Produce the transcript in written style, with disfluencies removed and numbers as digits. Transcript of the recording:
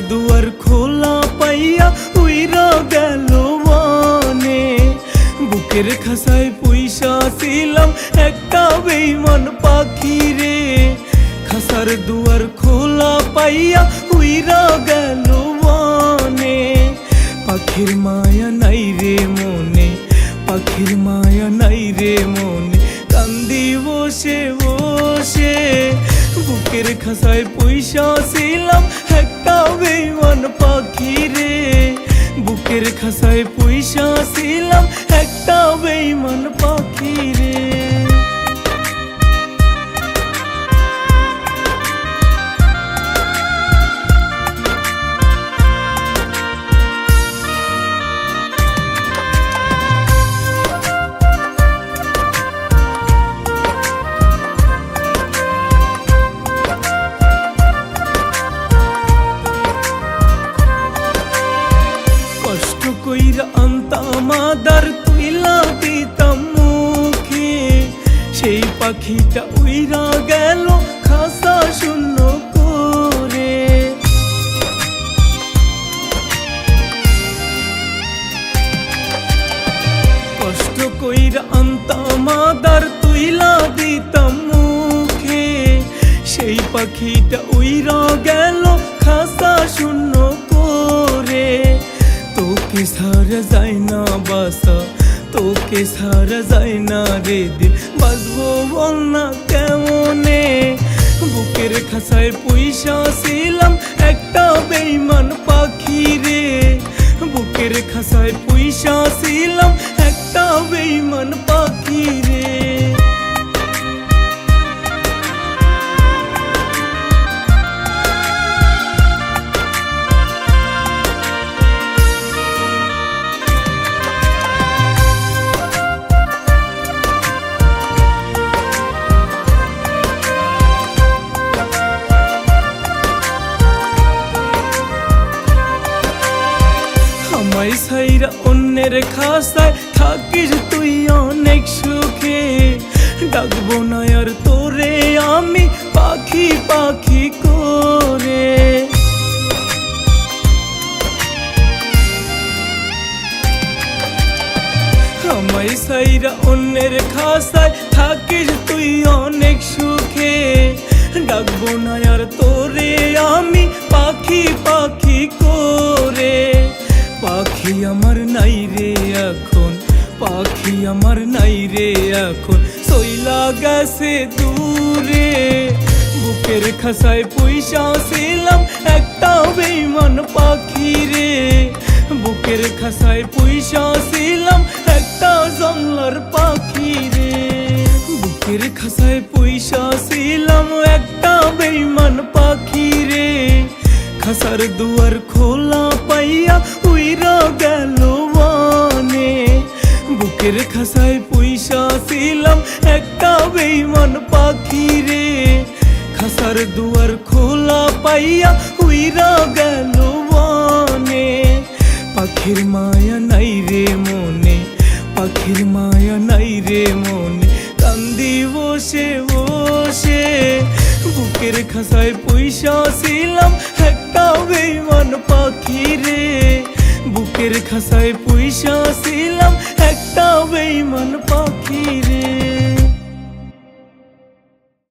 দুয়ার খোলা পাইয়া উইরা গেল বনে। বুকের খাসায় পয়সা ছিলাম একটা বেঈমান পাখি রে। খাসার দুয়ার খোলা পাইয়া উইরা গেল বনে। পাখির মায়া নাই রে মনে, পাখির মায়া নাই রে মনে, কান্দি বসে বসে। বুকের খাসায় পয়সা ছিলাম একটা বেঈমান পাখি রে। বুকের খাসায় পয়সা ছিলাম একটা বেঈমান পাখি রে। কষ্ট কইরা আনতাম আদার তুইলা দিতাম মুখে। সেই পাখিটা উইরা গেল খাসা শূন্য করে। কষ্ট কইরা আনতাম আদার তুইলা দিতাম মুখে। সেই পাখিটা উইরা গেল খাসা শূন্য করে। তোকে সারা যায় না বাসা, তোকে সারা যায় না রে দিল, বাঁচবো বল না কেমনে। বুকের খাসায় পয়সা ছিলাম একটা বেঈমান পাখি রে। বুকের খাসায় পয়সা ছিলাম একটা বেঈমান পাখি রে। আমায় ছাইরা অন্যের খাসায় থাকিস তুই অনেক সুখে। ডাকবো না আর তোরে আমি পাখি পাখি করে। আমায় ছাইরা অন্যের খাসায় থাকিস তুই অনেক সুখে। ডাকবো না আর তোরে আমি পাখি পাখি করে। পাখি আমার নাই রে এখন, পাখি আমার নাই রে এখন, চইলা গেছে দূরে। বুকের খাসায় পয়সা ছিলাম একটা বেঈমান পাখি রে। বুকের খাসায় পয়সা ছিলাম একটা জংলার পাখি রে। বুকের খাসায় পয়সা ছিলাম একটা বেঈমান পাখি রে। খাসার দুয়ার খোলা পাইয়া উইরা গেল বনে। বুকের খাসায় পয়সা ছিলাম একটা বেঈমান পাখি রে। খাসার দুয়ার খোলা পাইয়া উইরা গেল বনে। পাখির মায়া নাই রে মনে, পাখির মায়া নাই রে মনে, কান্দি বসে বসে। বুকের খাসায় পয়সা ছিলাম একটা বেঈমান পাখি রে। বুকের খাসায় পয়সা ছিলাম একটা বেঈমান পাখি রে।